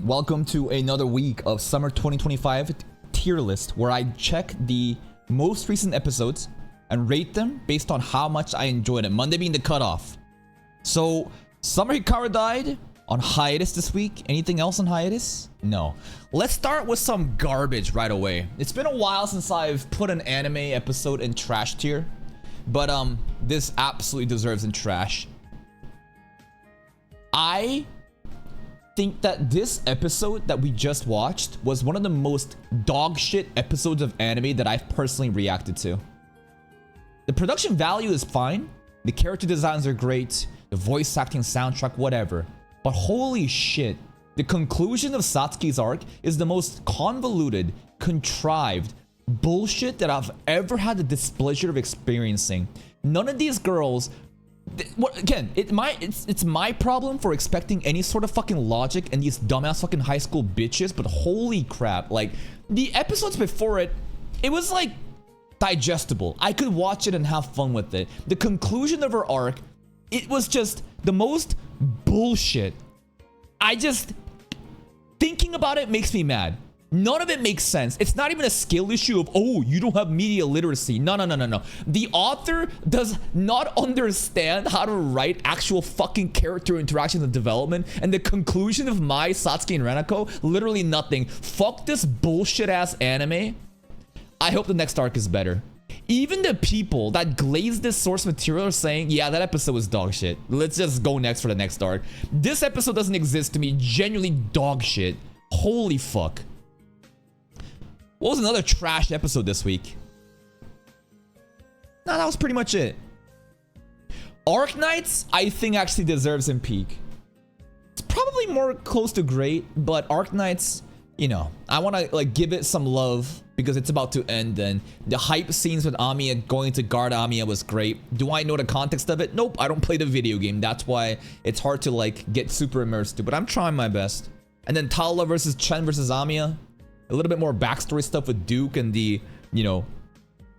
welcome to another week of Summer 2025 tier list where I check the most recent episodes and rate them based on how much I enjoyed it. Monday being the cutoff. So, Summer Hikaru died on hiatus this week. Anything else on hiatus? No. Let's start with some garbage right away. It's been a while since I've put an anime episode in trash tier, but this absolutely deserves in trash. I think that this episode that we just watched was one of the most dog shit episodes of anime that I've personally reacted to. The production value is fine, the character designs are great, the voice acting, soundtrack, whatever, but holy shit, the conclusion of Satsuki's arc is the most convoluted, contrived bullshit that I've ever had the displeasure of experiencing. None of these girls, again, it's my problem for expecting any sort of fucking logic in these dumbass fucking high school bitches, but holy crap, like the episodes before it was like digestible. I could watch it and have fun with it. The conclusion of her arc, it was just the most bullshit. Thinking about it makes me mad. None of it makes sense. It's not even a skill issue of, oh, you don't have media literacy. No. The author does not understand how to write actual fucking character interactions and development. And the conclusion of Mai, Satsuki, and Renako, literally nothing. Fuck this bullshit ass anime. I hope the next arc is better. Even the people that glaze this source material are saying, yeah, that episode was dog shit. Let's just go next for the next arc. This episode doesn't exist to me. Genuinely dog shit. Holy fuck. What was another trash episode this week? No, that was pretty much it. Arknights, I think actually deserves in peak. It's probably more close to great, but Arknights, you know, I want to like give it some love because it's about to end. And the hype scenes with Amiya going to guard Amiya was great. Do I know the context of it? Nope, I don't play the video game. That's why it's hard to like get super immersed to, but I'm trying my best. And then Tala versus Chen versus Amiya. A little bit more backstory stuff with Duke and the, you know,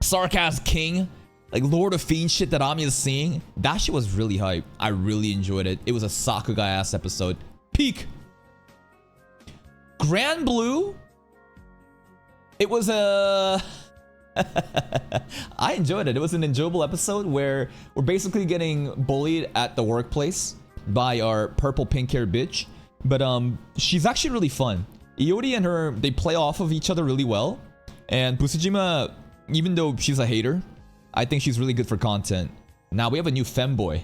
Sarkaz King, like Lord of Fiend shit that Amiya's seeing. That shit was really hype. I really enjoyed it. It was a Sakuga ass episode. Peak. Grand Blue. It was a... I enjoyed it. It was an enjoyable episode where we're basically getting bullied at the workplace by our purple pink hair bitch. But she's actually really fun. Iori and her, they play off of each other really well. And Busujima, even though she's a hater, I think she's really good for content. Now we have a new femboy.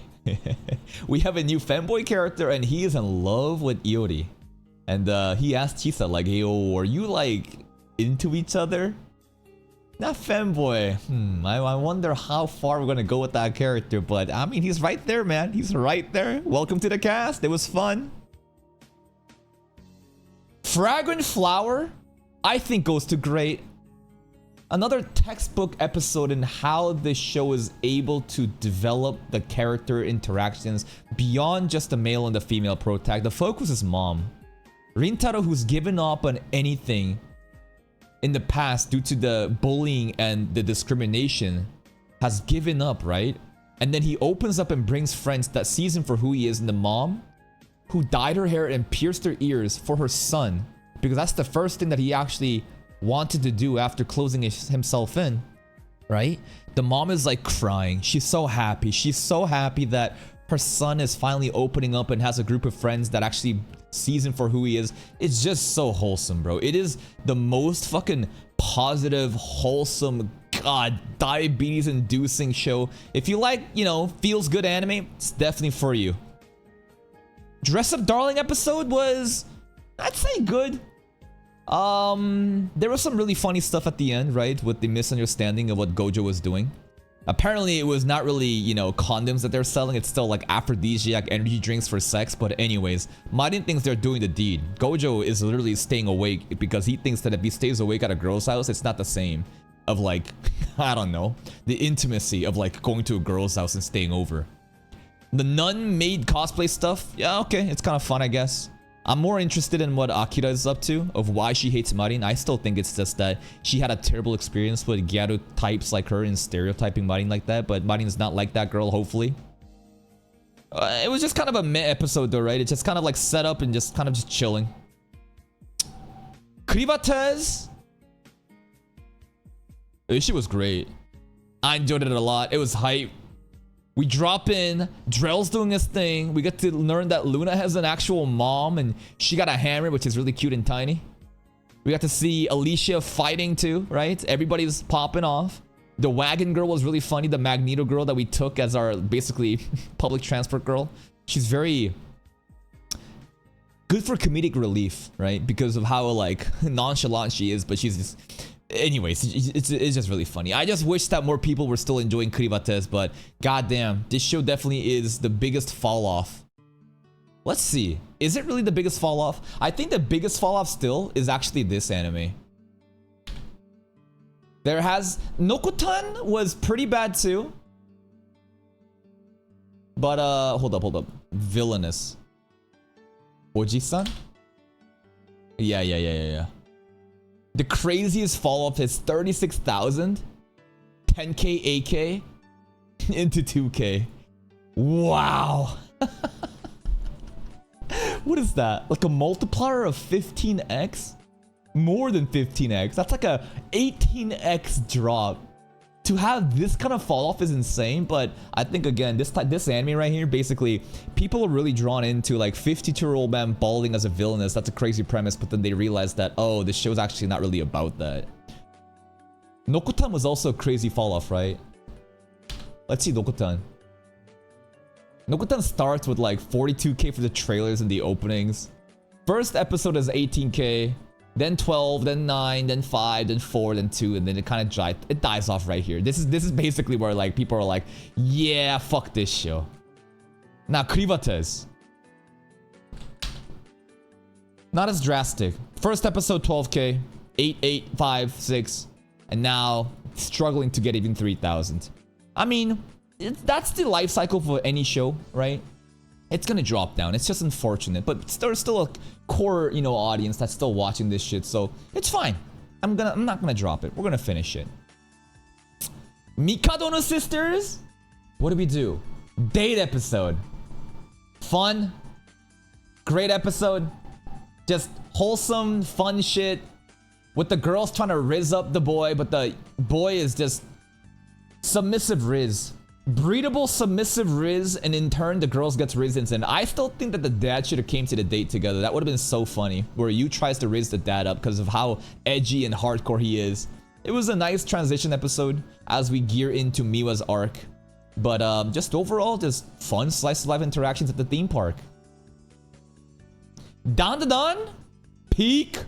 We have a new femboy character and he is in love with Iori. And he asked Chisa like, hey, oh, are you like into each other? Not femboy. I wonder how far we're gonna go with that character. But I mean, he's right there, man. He's right there. Welcome to the cast. It was fun. Fragrant Flower, I think goes to great. Another textbook episode in how this show is able to develop the character interactions beyond just the male and the female protag. The focus is mom. Rintaro, who's given up on anything in the past due to the bullying and the discrimination, has given up, right? And then he opens up and brings friends that sees him for who he is, and the mom who dyed her hair and pierced her ears for her son, because that's the first thing that he actually wanted to do after closing himself in, right? The mom is like crying. She's so happy. She's so happy that her son is finally opening up and has a group of friends that actually sees him for who he is. It's just so wholesome, bro. It is the most fucking positive, wholesome, god, diabetes-inducing show. If you like, you know, feels good anime, it's definitely for you. Dress Up Darling episode was, I'd say, good. There was some really funny stuff at the end, right? With the misunderstanding of what Gojo was doing. Apparently, it was not really, you know, condoms that they're selling. It's still like aphrodisiac energy drinks for sex. But anyways, Marin thinks they're doing the deed. Gojo is literally staying awake because he thinks that if he stays awake at a girl's house, it's not the same of like, I don't know, the intimacy of like going to a girl's house and staying over. The nun made cosplay stuff, yeah, okay, it's kind of fun, I guess. I'm more interested in what Akira is up to, of why she hates Marin. I still think it's just that she had a terrible experience with Gyaru types like her and stereotyping Marin like that, but Marin is not like that girl, hopefully. It was just kind of a meh episode though, right? It's just kind of like set up and just kind of just chilling. Krivatez. This shit was great. I enjoyed it a lot. It was hype. We drop in, Drell's doing his thing. We get to learn that Luna has an actual mom and she got a hammer, which is really cute and tiny. We got to see Alicia fighting too, right? Everybody's popping off. The wagon girl was really funny. The Magneto girl that we took as our basically public transport girl. She's very good for comedic relief, right? Because of how like nonchalant she is, but she's just... Anyways, it's just really funny. I just wish that more people were still enjoying Krivatez, but goddamn, this show definitely is the biggest fall off. Let's see. Is it really the biggest fall off? I think the biggest fall off still is actually this anime. There has... Nokotan was pretty bad too. But hold up. Villainous. Oji-san? Yeah. The craziest fall off is 36,000, 10k, 8k, into 2k. Wow. What is that? Like a multiplier of 15x? More than 15x. That's like a 18x drop. To have this kind of fall off is insane, but I think again, this anime right here, basically, people are really drawn into like 52-year-old man balding as a villainous. That's a crazy premise, but then they realize that, oh, this show's actually not really about that. Nokotan was also a crazy fall off, right? Let's see Nokotan. Nokotan starts with like 42k for the trailers and the openings. First episode is 18k. Then 12, then 9, then 5, then 4, then 2, and then it dies off right here. This is basically where like people are like, yeah, fuck this show. Now Krivatez. Not as drastic. First episode 12k, 8, 5, 6, and now struggling to get even 3,000. I mean, that's the life cycle for any show, right? It's gonna drop down. It's just unfortunate, but there's still a core, you know, audience that's still watching this shit, so it's fine. I'm not gonna drop it. We're gonna finish it. Mikado no Sisters. What do we do? Date episode. Fun. Great episode. Just wholesome, fun shit. With the girls trying to riz up the boy, but the boy is just submissive riz. Breedable, submissive Riz, and in turn, the girls gets Riz and I still think that the dad should have came to the date together. That would have been so funny. Where Yu tries to Riz the dad up because of how edgy and hardcore he is. It was a nice transition episode as we gear into Miwa's arc. But just overall, just fun slice of life interactions at the theme park. Dandadan? Peak?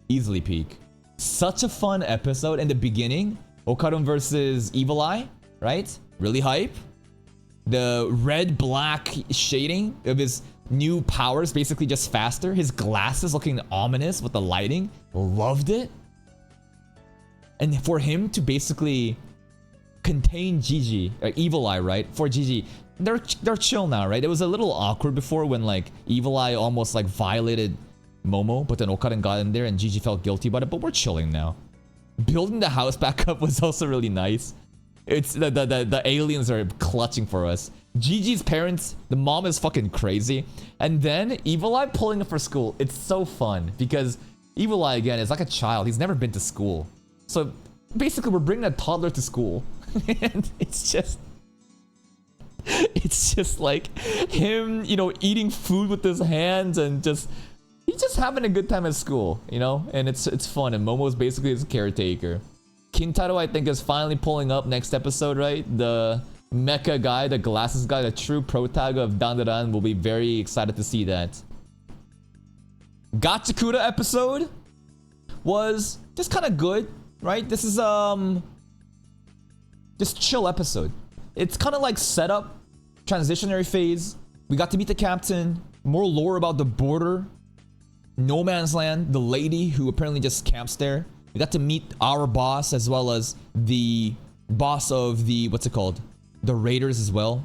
Easily peak. Such a fun episode in the beginning. Okarun versus Evil Eye, right? Really hype. The red-black shading of his new powers, basically just faster. His glasses looking ominous with the lighting. Loved it. And for him to basically contain Gigi, or Evil Eye, right? For Gigi, they're chill now, right? It was a little awkward before when like Evil Eye almost like violated Momo, but then Okarun got in there and Gigi felt guilty about it, but we're chilling now. Building the house back up was also really nice. It's the aliens are clutching for us. Gigi's parents, the mom is fucking crazy. And then Evil Eye pulling up for school. It's so fun because Evil Eye again is like a child. He's never been to school. So basically we're bringing a toddler to school. And it's just like him, you know, eating food with his hands and he's just having a good time at school, you know? And it's fun. And Momo's basically his caretaker. Kintaro, I think, is finally pulling up next episode, right? The mecha guy, the glasses guy, the true protag of Dandadan. Will be very excited to see that. Gachakuda episode was just kind of good, right? This is just chill episode. It's kind of like setup, transitionary phase. We got to meet the captain, more lore about the border, no man's land, the lady who apparently just camps there. We got to meet our boss as well as the boss of the, what's it called? The Raiders as well.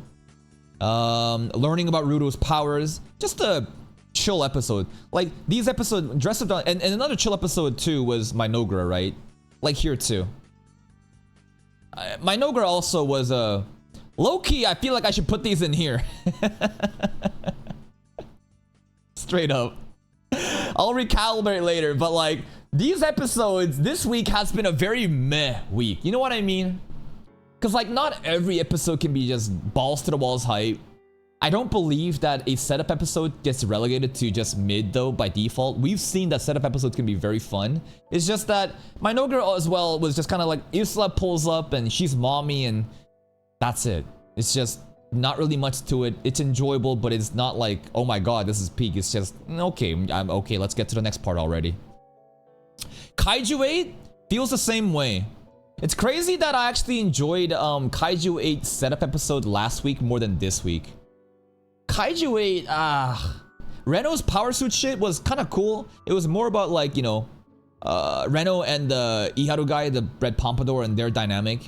Learning about Rudo's powers. Just a chill episode. Like, these episodes, Dress Up Dawn, and another chill episode too was Minogra, right? Like here too. Minogra also was a... Low-key, I feel like I should put these in here. Straight up. I'll recalibrate later, but like, these episodes this week has been a very meh week. You know what I mean? Because like not every episode can be just balls to the walls hype. I don't believe that a setup episode gets relegated to just mid though by default. We've seen that setup episodes can be very fun. It's just that my no girl as well was just kind of like Isla pulls up and she's mommy and that's it. It's just not really much to it. It's enjoyable, but it's not like, oh my god, this is peak. It's just, okay, I'm okay. Let's get to the next part already. Kaiju 8 feels the same way. It's crazy that I actually enjoyed Kaiju 8 setup episode last week more than this week. Kaiju 8, Reno's power suit shit was kind of cool. It was more about like, you know, Reno and the Iharu guy, the red pompadour, and their dynamic.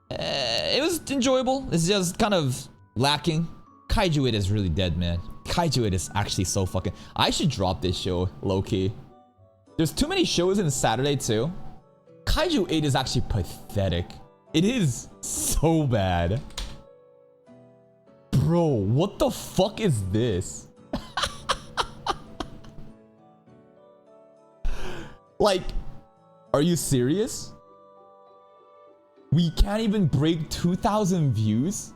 It was enjoyable. It's just kind of lacking. Kaiju 8 is really dead, man. Kaiju 8 is actually so fucking... I should drop this show, low-key. There's too many shows in Saturday, too. Kaiju 8 is actually pathetic. It is so bad. Bro, what the fuck is this? Like, are you serious? We can't even break 2,000 views?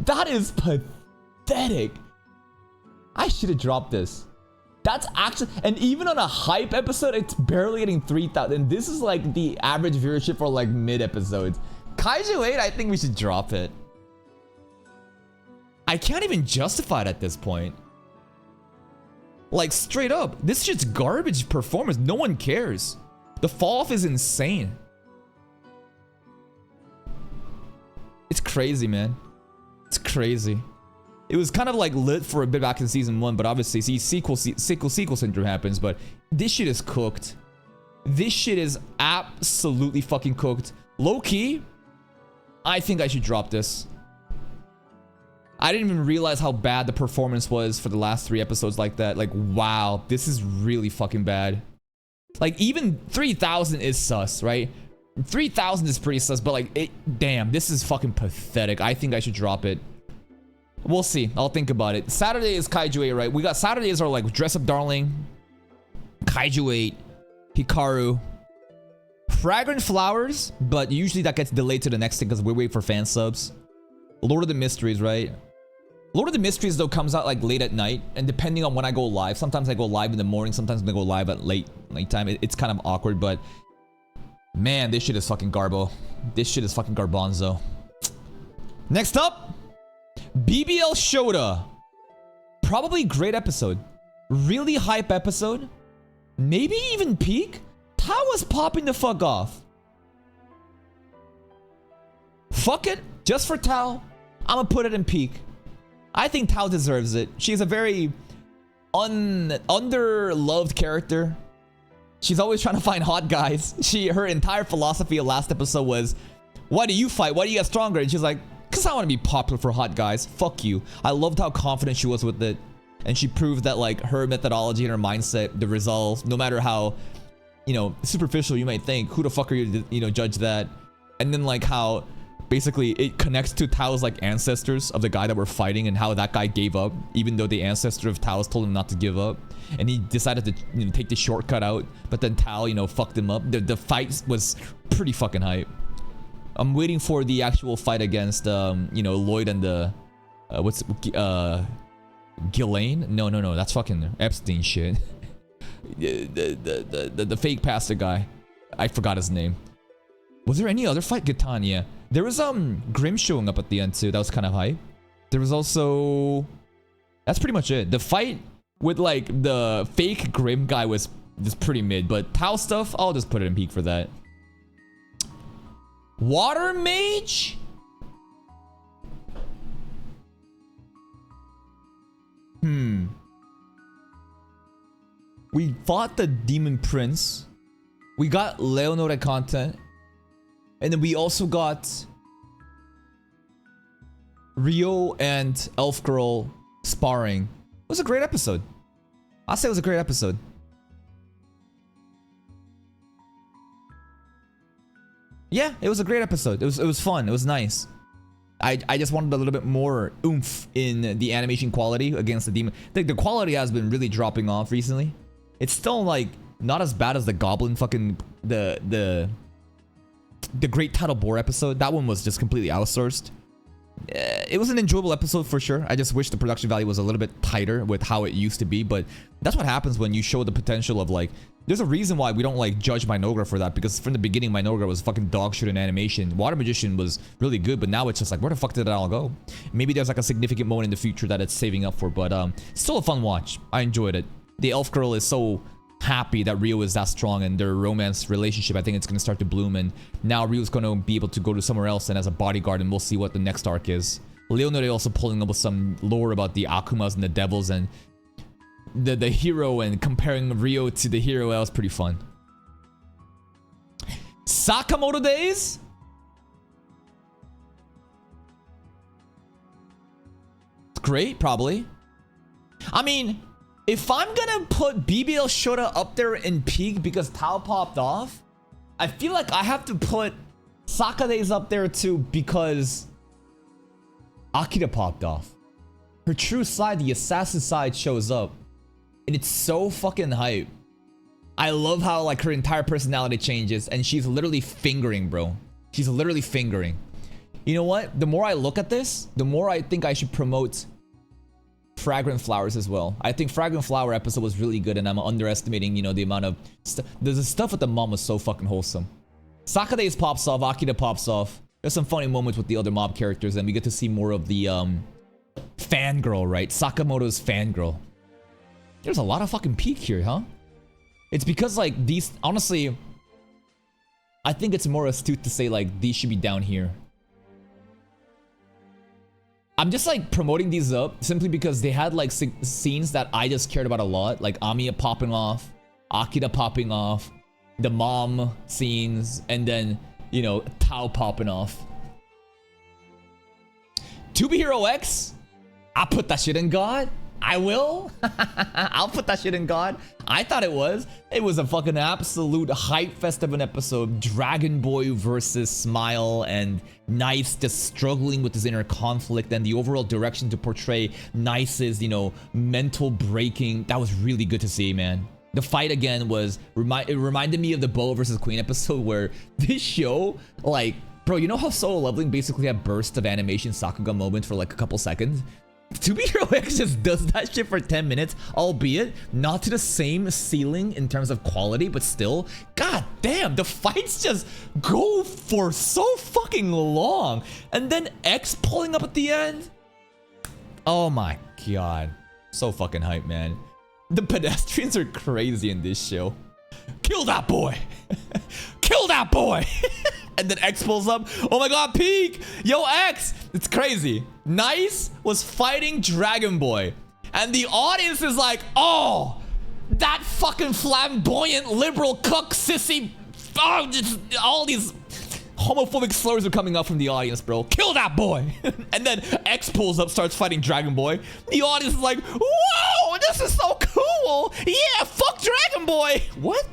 That is pathetic. I should have dropped this. That's actually, and even on a hype episode, it's barely getting 3,000. This is like the average viewership for like mid episodes. Kaiju 8, I think we should drop it. I can't even justify it at this point. Like straight up, this shit's garbage performance. No one cares. The fall off is insane. It's crazy, man. It's crazy. It was kind of like lit for a bit back in season 1, but obviously, see, sequel syndrome happens, but this shit is cooked. This shit is absolutely fucking cooked. Low key, I think I should drop this. I didn't even realize how bad the performance was for the last 3 episodes like that. Like, wow, this is really fucking bad. Like, even 3,000 is sus, right? 3,000 is pretty sus, but like, damn, this is fucking pathetic. I think I should drop it. We'll see. I'll think about it. Saturday is Kaiju 8, right? We got Saturdays are like Dress Up Darling, Kaiju 8, Hikaru, Fragrant Flowers, but usually that gets delayed to the next thing because we wait for fan subs. Lord of the Mysteries, right? Lord of the Mysteries though comes out like late at night, and depending on when I go live, sometimes I go live in the morning, sometimes I go live at late time. It's kind of awkward, but man, this shit is fucking garbo. This shit is fucking garbanzo. Next up, BBL Shota. Probably great episode. Really hype episode. Maybe even peak. Tao was popping the fuck off. Fuck it. Just for Tao, I'ma put it in peak. I think Tao deserves it. She's a very under-loved character. She's always trying to find hot guys. Her entire philosophy of last episode was, why do you fight? Why do you get stronger? And she's like, because I want to be popular for hot guys. Fuck you. I loved how confident she was with it. And she proved that like her methodology and her mindset, the results, no matter how, you know, superficial you might think, who the fuck are you to, you know, judge that? And then like how basically it connects to Tao's like ancestors of the guy that we're fighting and how that guy gave up, even though the ancestor of Tao's told him not to give up. And he decided to, you know, take the shortcut out, but then Tao, you know, fucked him up. The fight was pretty fucking hype. I'm waiting for the actual fight against, you know, Lloyd and the, Ghislaine? No, that's fucking Epstein shit. the fake pastor guy. I forgot his name. Was there any other fight? Gatan, yeah. There was, Grim showing up at the end too. That was kind of hype. There was also... That's pretty much it. The fight with, like, the fake Grim guy was just pretty mid, but Tao stuff, I'll just put it in peak for that. Water Mage? We fought the Demon Prince. We got Leonore content. And then we also got Rio and Elf Girl sparring. It was a great episode. I'll say it was a great episode. Yeah, it was a great episode. It was fun. It was nice. I just wanted a little bit more oomph in the animation quality against the demon. The quality has been really dropping off recently. It's still like Not as bad as the Goblin fucking the Great Title Boar episode. That one was just completely outsourced. It was an enjoyable episode for sure. I just wish the production value was a little bit tighter with how it used to be, but that's what happens when you show the potential of like, there's a reason why we don't like judge Minogra for that, because from the beginning Minogra was fucking dog shit in animation. Water Magician was really good, but now it's just like, where the fuck did it all go? Maybe there's like a significant moment in the future that it's saving up for, but still a fun watch. I enjoyed it. The elf girl is so happy that Rio is that strong, and their romance relationship, I think it's gonna start to bloom, and now Rio's gonna be able to go to somewhere else and as a bodyguard, and we'll see what the next arc is. Leonore also pulling up with some lore about the Akumas and the devils and the hero, and comparing Rio to the hero. That was pretty fun. Sakamoto Days? It's great, probably. I mean, if I'm gonna put BBL Shota up there in peak because Tao popped off, I feel like I have to put Sakade's up there too because Akira popped off. Her true side, the assassin side, shows up. And it's so fucking hype. I love how like her entire personality changes and she's literally fingering, bro. She's literally fingering. You know what? The more I look at this, the more I think I should promote Fragrant Flowers as well. I think Fragrant Flower episode was really good, and I'm underestimating, you know, the amount of the stuff with the mom was so fucking wholesome. Sakade's pops off, Akira pops off. There's some funny moments with the other mob characters, and we get to see more of the fangirl, right? Sakamoto's fangirl. There's a lot of fucking peak here, huh? It's because like these, honestly, I think it's more astute to say like these should be down here. I'm just like promoting these up simply because they had like scenes that I just cared about a lot, like Amiya popping off, Akira popping off, the mom scenes, and then, you know, Tao popping off. To Be Hero X, I put that shit in God. I will. I'll put that shit in God. I thought it was. It was a fucking absolute hype fest of an episode. Dragon Boy versus Smile, and Nice just struggling with his inner conflict, and the overall direction to portray Nice's, you know, mental breaking. That was really good to see, man. The fight again was, it reminded me of the Boa versus Queen episode where this show, like, bro, you know how Solo Leveling basically had bursts of animation Sakuga moments for like a couple seconds? To Be Hero X just does that shit for 10 minutes, albeit not to the same ceiling in terms of quality, but still, god damn, the fights just go for so fucking long. And then X pulling up at the end. Oh my god. So fucking hype, man. The pedestrians are crazy in this show. Kill that boy. Kill that boy. And then X pulls up. Oh my god, peak. Yo, X. It's crazy. Nice was fighting Dragon Boy. And the audience is like, oh, that fucking flamboyant liberal cuck sissy. Oh, just, all these homophobic slurs are coming up from the audience, bro. Kill that boy. And then X pulls up, starts fighting Dragon Boy. The audience is like, whoa, this is so cool. Yeah, fuck Dragon Boy. What?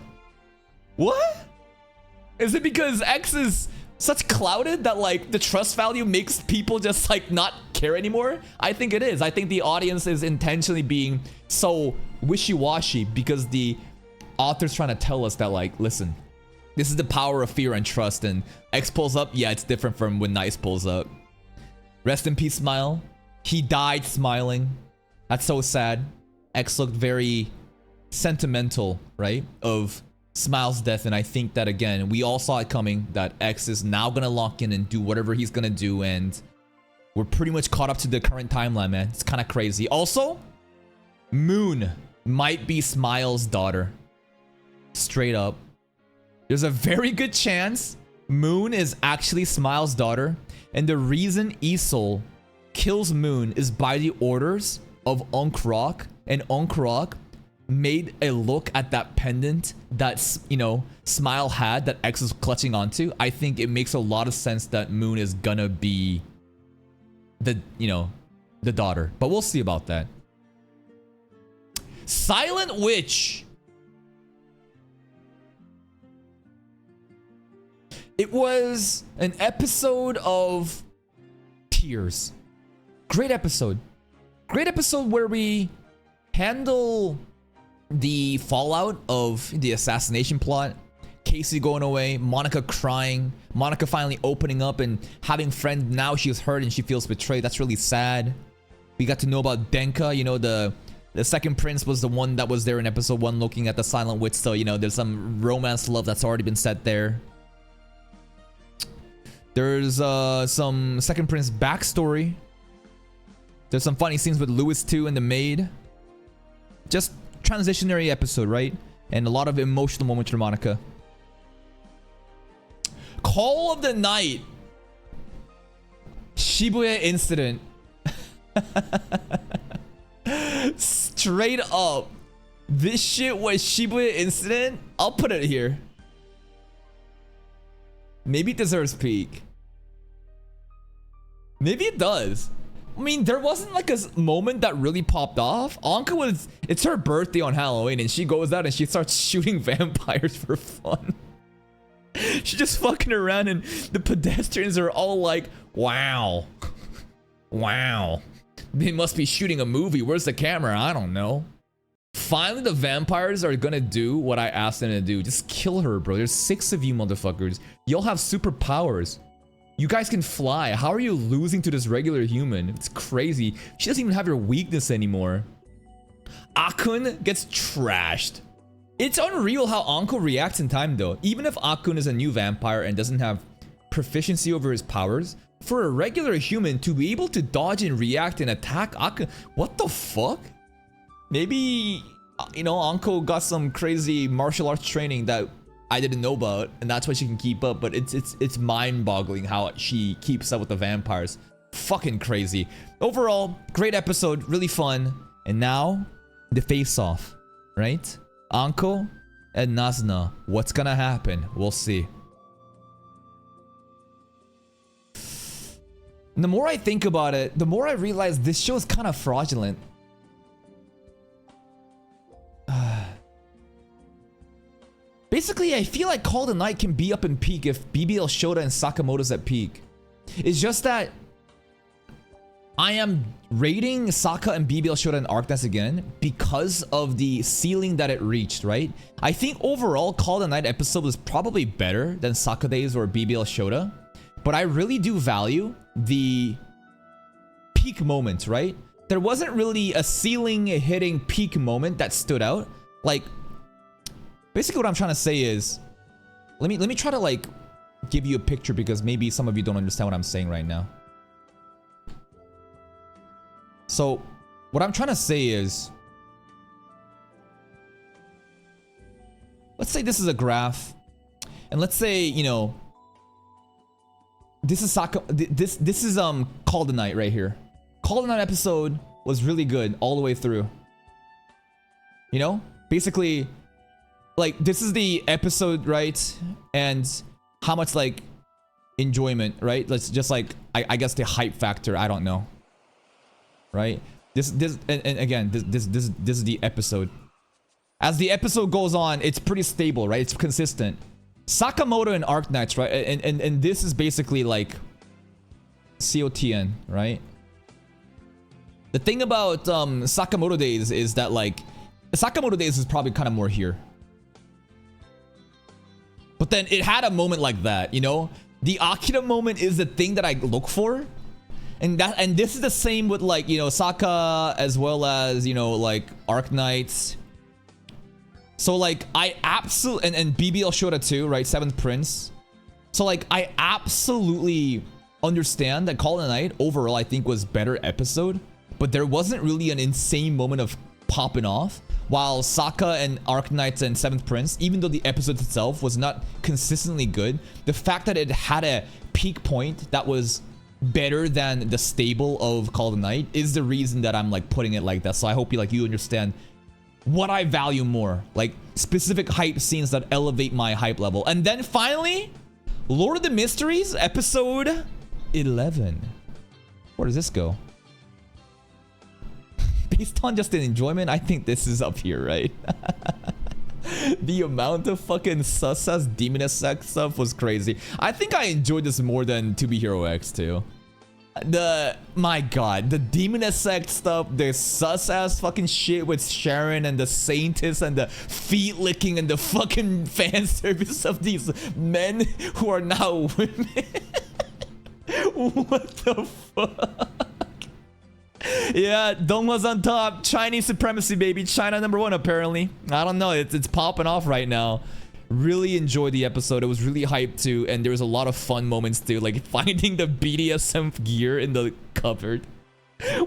What? Is it because X is such clouded that like the trust value makes people just like not care anymore? I think it is. I think the audience is intentionally being so wishy-washy because the author's trying to tell us that like, listen, this is the power of fear and trust, and X pulls up. Yeah, it's different from when Nice pulls up. Rest in peace, Smile. He died smiling. That's so sad. X looked very sentimental, right? Of Smile's death, and I think that again, we all saw it coming, that X is now gonna lock in and do whatever he's gonna do, and we're pretty much caught up to the current timeline, man. It's kind of crazy. Also, Moon might be Smile's daughter. Straight up. There's a very good chance Moon is actually Smile's daughter, and the reason Isol kills Moon is by the orders of Unk Rock, and Unk Rock made a look at that pendant that, you know, Smile had that X is clutching onto. I think it makes a lot of sense that Moon is gonna be the, you know, the daughter, but we'll see about that. Silent Witch. It was an episode of tears. Great episode. Great episode where we handle the fallout of the assassination plot, Casey going away, Monica crying, Monica finally opening up and having friend. Now she's hurt and she feels betrayed. That's really sad. We got to know about Denka. You know, the second prince was the one that was there in episode 1 looking at the Silent Witch. So, you know, there's some romance love that's already been set there. There's some second prince backstory. There's some funny scenes with Lewis too and the maid. Just transitionary episode, right? And a lot of emotional moments for Monica. Call of the night. Shibuya incident. Straight up. This shit was Shibuya incident. I'll put it here. Maybe it deserves peak. Maybe it does. I mean, there wasn't like a moment that really popped off. Anka was, it's her birthday on Halloween and she goes out and she starts shooting vampires for fun. She's just fucking around and the pedestrians are all like, wow. Wow. They must be shooting a movie. Where's the camera? I don't know. Finally, the vampires are gonna do what I asked them to do. Just kill her, bro. There's 6 of you motherfuckers. Y'all have superpowers. You guys can fly. How are you losing to this regular human? It's crazy. She doesn't even have her weakness anymore. Akun gets trashed. It's unreal how Anko reacts in time though. Even if Akun is a new vampire and doesn't have proficiency over his powers, for a regular human to be able to dodge and react and attack Akun, what the fuck? Maybe, you know, Anko got some crazy martial arts training that I didn't know about, and that's why she can keep up. But it's mind-boggling how she keeps up with the vampires. Fucking crazy. Overall, great episode, really fun. And now, the face-off, right? Anko and Nazna. What's gonna happen? We'll see. And the more I think about it, the more I realize this show is kind of fraudulent. Basically, I feel like Call of the Night can be up in peak if BBL Shota and Sakamoto's at peak. It's just that I am rating Saka and BBL Shota and Arknights again because of the ceiling that it reached, right? I think overall, Call of the Night episode was probably better than Saka Days or BBL Shota. But I really do value the peak moment, right? There wasn't really a ceiling hitting peak moment that stood out. Like, basically what I'm trying to say is, let me try to like give you a picture because maybe some of you don't understand what I'm saying right now. So what I'm trying to say is, let's say this is a graph, and let's say, you know, this is this is Call of the Night right here. Call of the Night episode was really good all the way through. You know, basically, like this is the episode, right? And how much like enjoyment, right? Let's just like I guess the hype factor. I don't know, right? This and again this is the episode. As the episode goes on, it's pretty stable, right? It's consistent. Sakamoto and Arknights, right? And this is basically like COTN, right? The thing about Sakamoto Days is that like Sakamoto Days is probably kind of more here. But then it had a moment like that, you know? The Akira moment is the thing that I look for. And this is the same with like, you know, Saka as well as, you know, like Arknights. So like I absolutely and BBL Shota too, right? 7th Prince. So like I absolutely understand that Call of the Night overall I think was better episode, but there wasn't really an insane moment of popping off. While Saka and Arknights and 7th Prince, even though the episode itself was not consistently good, the fact that it had a peak point that was better than the stable of Call of the Night is the reason that I'm like putting it like that. So I hope you understand what I value more, like specific hype scenes that elevate my hype level. And then finally, Lord of the Mysteries episode 11. Where does this go? Based on just an enjoyment, I think this is up here, right? The amount of fucking sus Demoness Sex stuff was crazy. I think I enjoyed this more than To Be Hero X too. My god, the Demoness Sect stuff, the sus ass fucking shit with Sharon and the Saintess and the feet licking and the fucking fan service of these men who are now women. What the fuck? Yeah, Donghua's on top. Chinese supremacy, baby. China #1 apparently. I don't know. It's popping off right now. Really enjoyed the episode. It was really hyped too, and there was a lot of fun moments too, like finding the BDSM gear in the cupboard.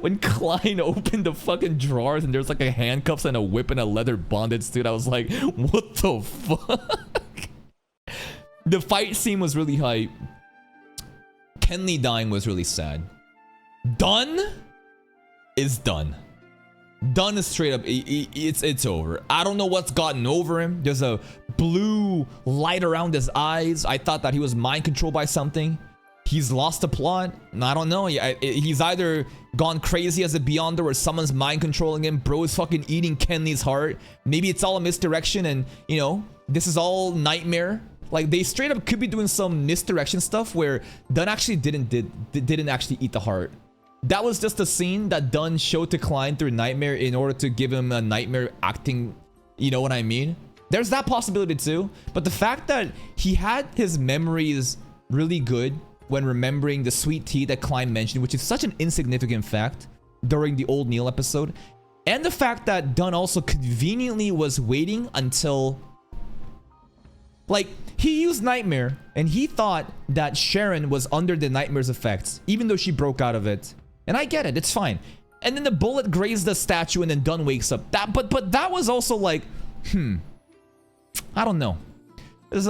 When Klein opened the fucking drawers and there's like a handcuffs and a whip and a leather bondage, dude, I was like, what the fuck? The fight scene was really hype. Kenley dying was really sad. Done is done. Done is straight up, it's over. I don't know what's gotten over him. There's a blue light around his eyes. I thought that he was mind controlled by something. He's lost the plot. I don't know. He's either gone crazy as a Beyonder or someone's mind controlling him. Bro is fucking eating Kenley's heart. Maybe it's all a misdirection and, you know, this is all Nightmare. Like, they straight up could be doing some misdirection stuff where Dunn actually didn't actually eat the heart. That was just a scene that Dunn showed to Klein through Nightmare in order to give him a Nightmare acting, you know what I mean? There's that possibility too. But the fact that he had his memories really good when remembering the sweet tea that Klein mentioned, which is such an insignificant fact during the old Neil episode, and the fact that Dunn also conveniently was waiting until, like, he used Nightmare and he thought that Sharon was under the Nightmare's effects, even though she broke out of it. And I get it, it's fine. And then the bullet grazed the statue and then Dunn wakes up. But that was also like, I don't know. There's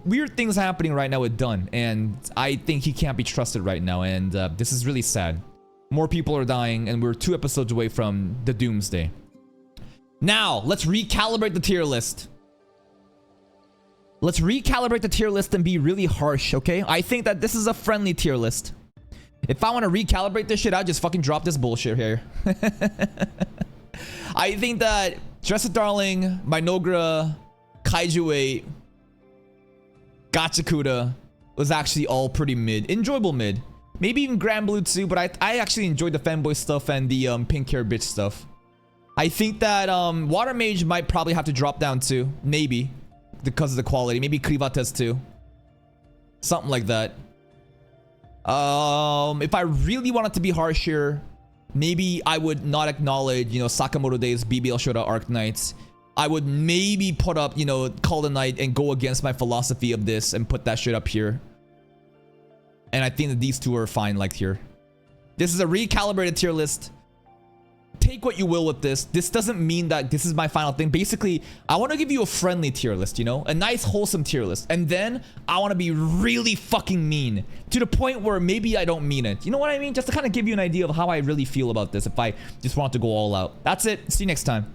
weird things happening right now with Dunn, and I think he can't be trusted right now, and this is really sad. More people are dying, and we're 2 episodes away from the doomsday. Now, let's recalibrate the tier list. Let's recalibrate the tier list and be really harsh, okay? I think that this is a friendly tier list. If I want to recalibrate this shit, I'll just fucking drop this bullshit here. I think that Dressed Darling, Minogra, Kaiju 8, Gachakuda was actually all pretty mid. Enjoyable mid. Maybe even Grand Blue too, but I actually enjoyed the fanboy stuff and the pink hair bitch stuff. I think that Water Mage might probably have to drop down too. Maybe. Because of the quality. Maybe Krivates too. Something like that. If I really wanted to be harsh here, maybe I would not acknowledge, you know, Sakamoto Days, BBL Shota Arc Knights. I would maybe put up, you know, Call the Night and go against my philosophy of this and put that shit up here. And I think that these two are fine like here. This is a recalibrated tier list. Take what you will with this. This doesn't mean that this is my final thing. Basically, I want to give you a friendly tier list, you know? A nice, wholesome tier list. And then I want to be really fucking mean. To the point where maybe I don't mean it. You know what I mean? Just to kind of give you an idea of how I really feel about this if I just want to go all out. That's it. See you next time.